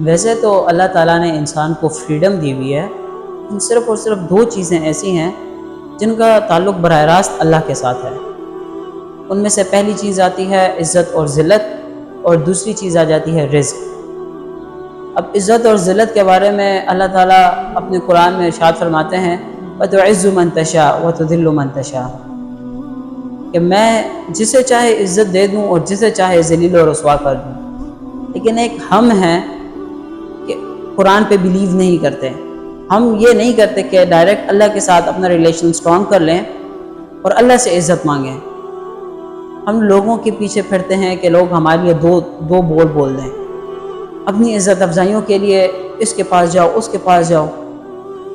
ویسے تو اللہ تعالیٰ نے انسان کو فریڈم دی ہوئی ہے، لیکن صرف اور صرف دو چیزیں ایسی ہیں جن کا تعلق براہ راست اللہ کے ساتھ ہے۔ ان میں سے پہلی چیز آتی ہے عزت اور ذلت، اور دوسری چیز آ جاتی ہے رزق۔ اب عزت اور ذلت کے بارے میں اللہ تعالیٰ اپنے قرآن میں ارشاد فرماتے ہیں وَتُعِزُّ مَن تَشَاءُ وَتُذِلُّ مَن تَشَاءُ، کہ میں جسے چاہے عزت دے دوں اور جسے چاہے ذلیل و رسوا کر دوں۔ لیکن ایک ہم ہیں کہ قرآن پہ بیلیو نہیں کرتے، ہم یہ نہیں کرتے کہ ڈائریکٹ اللہ کے ساتھ اپنا ریلیشن سٹرونگ کر لیں اور اللہ سے عزت مانگیں۔ ہم لوگوں کے پیچھے پھرتے ہیں کہ لوگ ہمارے لیے دو بول دیں، اپنی عزت افزائیوں کے لیے اس کے پاس جاؤ اس کے پاس جاؤ،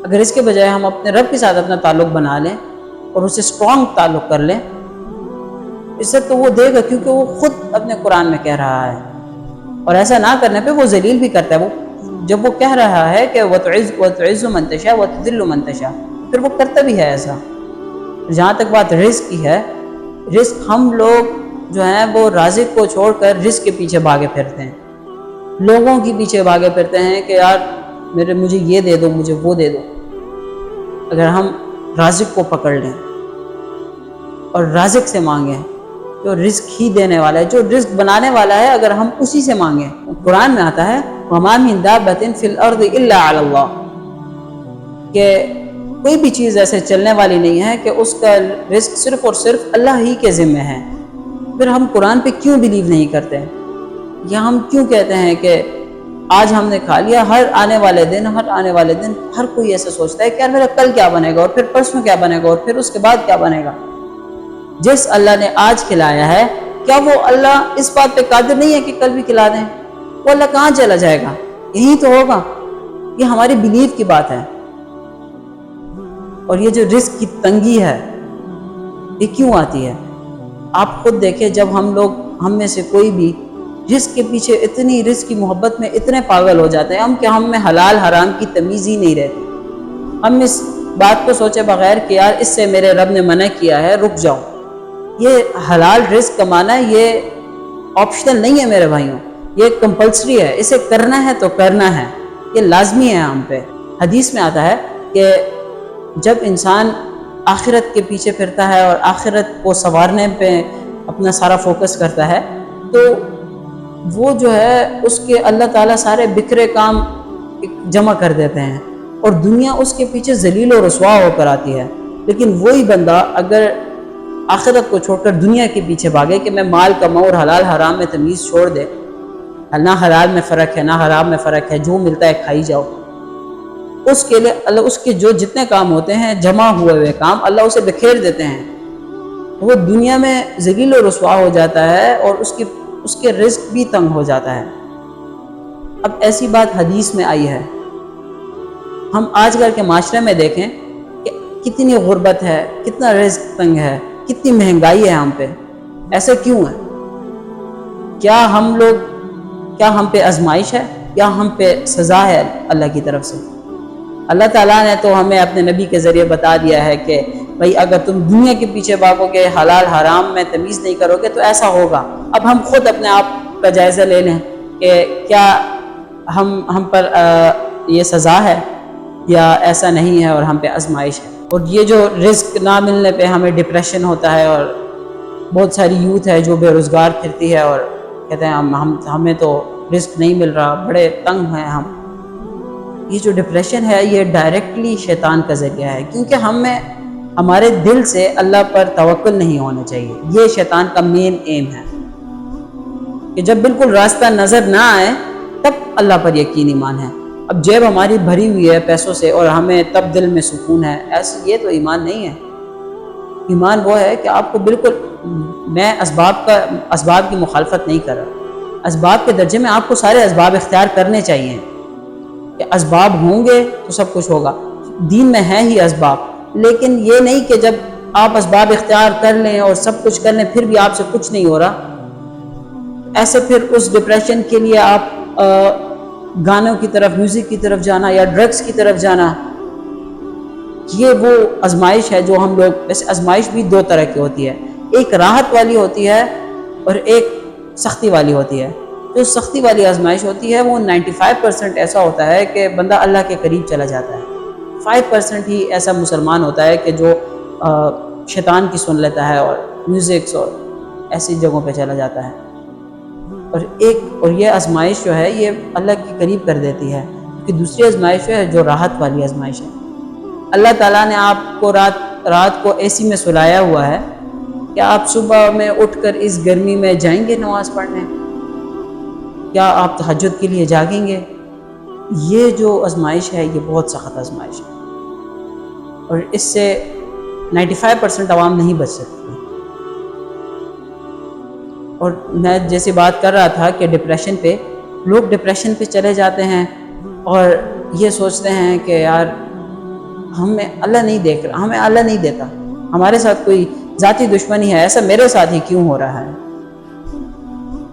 اگر اس کے بجائے ہم اپنے رب کے ساتھ اپنا تعلق بنا لیں اور اسے سٹرونگ تعلق کر لیں، عزت تو وہ دے گا کیونکہ وہ خود اپنے قرآن میں کہہ رہا ہے، اور ایسا نہ کرنے پہ وہ ذلیل بھی کرتا ہے۔ وہ جب وہ کہہ رہا ہے کہ وَتُعِزُّ مَن تَشَاءُ وَتُذِلُّ مَن تَشَاءُ، پھر وہ کرتا بھی ہے ایسا۔ جہاں تک بات رزق کی ہے، رزق ہم لوگ جو ہیں وہ رازق کو چھوڑ کر رزق کے پیچھے بھاگے پھرتے ہیں، لوگوں کے پیچھے بھاگے پھرتے ہیں کہ یار مجھے یہ دے دو، مجھے وہ دے دو۔ اگر ہم رازق کو پکڑ لیں اور رازق سے مانگیں جو رزق ہی دینے والا ہے، جو رزق بنانے والا ہے، اگر ہم اسی سے مانگیں، قرآن میں آتا ہے وَمَا مِن دَابَّةٍ فِي الْأَرْضِ إِلَّا عَلَى اللَّهِ، کہ کوئی بھی چیز ایسے چلنے والی نہیں ہے کہ اس کا رزق صرف اور صرف اللہ ہی کے ذمہ ہے۔ پھر ہم قرآن پہ کیوں بیلیو نہیں کرتے، یا ہم کیوں کہتے ہیں کہ آج ہم نے کھا لیا، ہر آنے والے دن ہر کوئی ایسا سوچتا ہے کہ یار میرا کل کیا بنے گا، اور پھر پرسوں کیا بنے گا، اور پھر اس کے بعد کیا بنے گا۔ جس اللہ نے آج کھلایا ہے، کیا وہ اللہ اس بات پہ قادر نہیں ہے کہ کل بھی کھلا دیں؟ وہ اللہ کہاں چلا جائے گا؟ یہی تو ہوگا۔ یہ ہماری بیلیو کی بات ہے۔ اور یہ جو رزق کی تنگی ہے یہ کیوں آتی ہے؟ آپ خود دیکھیں، جب ہم میں سے کوئی بھی رزق کے پیچھے اتنی رزق کی محبت میں اتنے پاگل ہو جاتے ہیں کہ ہم میں حلال حرام کی تمیز ہی نہیں رہتی۔ ہم اس بات کو سوچے بغیر کہ یار اس سے میرے رب نے منع کیا ہے، رک جاؤ۔ یہ حلال رزق کمانا یہ آپشنل نہیں ہے میرے بھائیوں، یہ کمپلسری ہے، اسے کرنا ہے تو کرنا ہے، یہ لازمی ہے ہم پہ۔ حدیث میں آتا ہے کہ جب انسان آخرت کے پیچھے پھرتا ہے اور آخرت کو سنوارنے پہ اپنا سارا فوکس کرتا ہے، تو وہ جو ہے اس کے اللہ تعالیٰ سارے بکھرے کام جمع کر دیتے ہیں اور دنیا اس کے پیچھے ذلیل و رسوا ہو کر آتی ہے۔ لیکن وہی بندہ اگر آخرت کو چھوڑ کر دنیا کے پیچھے بھاگے کہ میں مال کماؤں اور حلال حرام میں تمیز چھوڑ دے، نہ حلال میں فرق ہے نہ حرام میں فرق ہے، جو ملتا ہے کھائی جاؤ، اس کے لیے اللہ اس کے جو جتنے کام ہوتے ہیں جمع ہوئے کام اللہ اسے بکھیر دیتے ہیں، وہ دنیا میں ذلیل و رسوا ہو جاتا ہے اور اس کے رزق بھی تنگ ہو جاتا ہے۔ اب ایسی بات حدیث میں آئی ہے، ہم آج کل کے معاشرے میں دیکھیں کہ کتنی غربت ہے، کتنا رزق تنگ ہے، کتنی مہنگائی ہے ہم پہ۔ ایسا کیوں ہے؟ کیا ہم پہ آزمائش ہے یا ہم پہ سزا ہے اللہ کی طرف سے؟ اللہ تعالیٰ نے تو ہمیں اپنے نبی کے ذریعے بتا دیا ہے کہ بھئی اگر تم دنیا کے پیچھے بھاگو گے، حلال حرام میں تمیز نہیں کرو گے تو ایسا ہوگا۔ اب ہم خود اپنے آپ کا جائزہ لے لیں کہ کیا ہم پر یہ سزا ہے یا ایسا نہیں ہے اور ہم پہ آزمائش ہے۔ اور یہ جو رزق نہ ملنے پہ ہمیں ڈپریشن ہوتا ہے، اور بہت ساری یوتھ ہے جو بے روزگار پھرتی ہے اور کہتے ہیں ہمیں تو رزق نہیں مل رہا، بڑے تنگ ہیں ہم۔ یہ جو ڈپریشن ہے یہ ڈائریکٹلی شیطان کا ذریعہ ہے، کیونکہ ہمارے دل سے اللہ پر توکل نہیں ہونا چاہیے۔ یہ شیطان کا مین ایم ہے کہ جب بالکل راستہ نظر نہ آئے تب اللہ پر یقین ایمان ہے۔ اب جیب ہماری بھری ہوئی ہے پیسوں سے اور ہمیں تب دل میں سکون ہے، یہ تو ایمان نہیں ہے۔ ایمان وہ ہے کہ آپ کو بالکل، میں اسباب کی مخالفت نہیں کر رہا، اسباب کے درجے میں آپ کو سارے اسباب اختیار کرنے چاہیے کہ اسباب ہوں گے تو سب کچھ ہوگا۔ دین میں ہے ہی اسباب، لیکن یہ نہیں کہ جب آپ اسباب اختیار کر لیں اور سب کچھ کر لیں پھر بھی آپ سے کچھ نہیں ہو رہا، ایسے پھر اس ڈپریشن کے لیے آپ گانوں کی طرف، میوزک کی طرف جانا یا ڈرگس کی طرف جانا، یہ وہ آزمائش ہے جو ہم لوگ، ویسے آزمائش بھی دو طرح کی ہوتی ہے، ایک راحت والی ہوتی ہے اور ایک سختی والی ہوتی ہے۔ جو سختی والی آزمائش ہوتی ہے وہ 95% ایسا ہوتا ہے کہ بندہ اللہ کے قریب چلا جاتا ہے، 5% ہی ایسا مسلمان ہوتا ہے کہ جو شیطان کی سن لیتا ہے اور میوزکس اور ایسی جگہوں پہ چلا جاتا ہے۔ اور یہ آزمائش جو ہے یہ اللہ کے قریب کر دیتی ہے، کہ دوسری آزمائش ہے جو راحت والی آزمائش ہے۔ اللہ تعالیٰ نے آپ کو رات کو ایسی میں سلایا ہوا ہے کہ آپ صبح میں اٹھ کر اس گرمی میں جائیں گے نماز پڑھنے؟ کیا آپ تہجد کے لیے جاگیں گے؟ یہ جو آزمائش ہے یہ بہت سخت آزمائش ہے، اور اس سے 95% عوام نہیں بچ سکتی۔ اور میں جیسے بات کر رہا تھا کہ ڈپریشن پہ، لوگ ڈپریشن پہ چلے جاتے ہیں اور یہ سوچتے ہیں کہ یار ہمیں اللہ نہیں دیکھ رہا، ہمیں اللہ نہیں دیتا، ہمارے ساتھ کوئی ذاتی دشمنی ہے، ایسا میرے ساتھ ہی کیوں ہو رہا ہے؟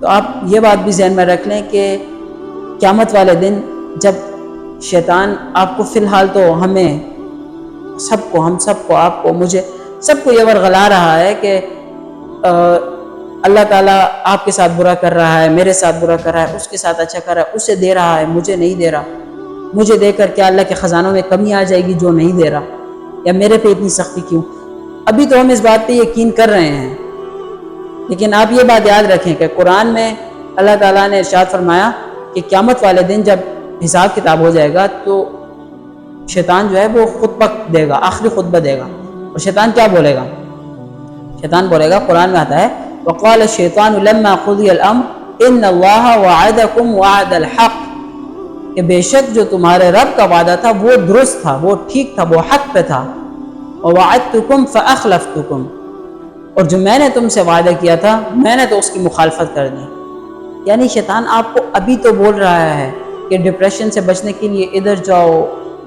تو آپ یہ بات بھی ذہن میں رکھ لیں کہ قیامت والے دن جب شیطان آپ کو، فی الحال تو ہمیں سب کو، ہم سب کو، آپ کو، مجھے، سب کو یہ ورغلا رہا ہے کہ اللہ تعالیٰ آپ کے ساتھ برا کر رہا ہے، میرے ساتھ برا کر رہا ہے، اس کے ساتھ اچھا کر رہا ہے، اسے دے رہا ہے مجھے نہیں دے رہا، مجھے دے کر کیا اللہ کے خزانوں میں کمی آ جائے گی جو نہیں دے رہا، یا میرے پہ اتنی سختی کیوں؟ ابھی تو ہم اس بات پہ یقین کر رہے ہیں، لیکن آپ یہ بات یاد رکھیں کہ قرآن میں اللہ تعالیٰ نے ارشاد فرمایا کہ قیامت والے دن جب حساب کتاب ہو جائے گا تو شیطان جو ہے وہ خطبہ دے گا، آخری خطبہ دے گا، اور شیطان کیا بولے گا؟ شیطان بولے گا، قرآن میں آتا ہے وَقَالَ الشَّيْطَانُ لَمَّا قُضِيَ الْأَمْرُ إِنَّ اللَّهَ وَعَدَكُمْ وَعْدَ الْحَقِّ، کہ بے شک جو تمہارے رب کا وعدہ تھا وہ درست تھا، وہ ٹھیک تھا، وہ حق پہ تھا، وَوَعَدْتُكُمْ فَأَخْلَفْتُكُمْ، اور جو میں نے تم سے وعدہ کیا تھا میں نے تو اس کی مخالفت کر دی۔ یعنی شیطان آپ کو ابھی تو بول رہا ہے کہ ڈپریشن سے بچنے کے لیے ادھر جاؤ،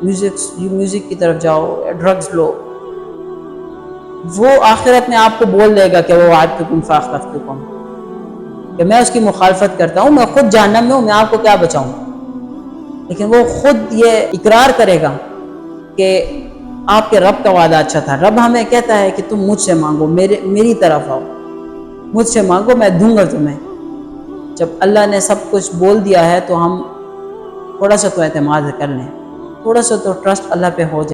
میوزک کی طرف جاؤ، ڈرگز لو، وہ آخرت میں آپ کو بول دے گا کہ وہ وعدتکم فاخلفتکم، کہ میں اس کی مخالفت کرتا ہوں، میں خود جہنم میں ہوں، میں آپ کو کیا بچاؤں؟ لیکن وہ خود یہ اقرار کرے گا کہ آپ کے رب کا وعدہ اچھا تھا۔ رب ہمیں کہتا ہے کہ تم مجھ سے مانگو، میری طرف آؤ، مجھ سے مانگو، میں دوں گا تمہیں۔ جب اللہ نے سب کچھ بول دیا ہے تو ہم تھوڑا سا تو اعتماد کر لیں، تھوڑا سا تو ٹرسٹ اللہ پہ ہو جائے۔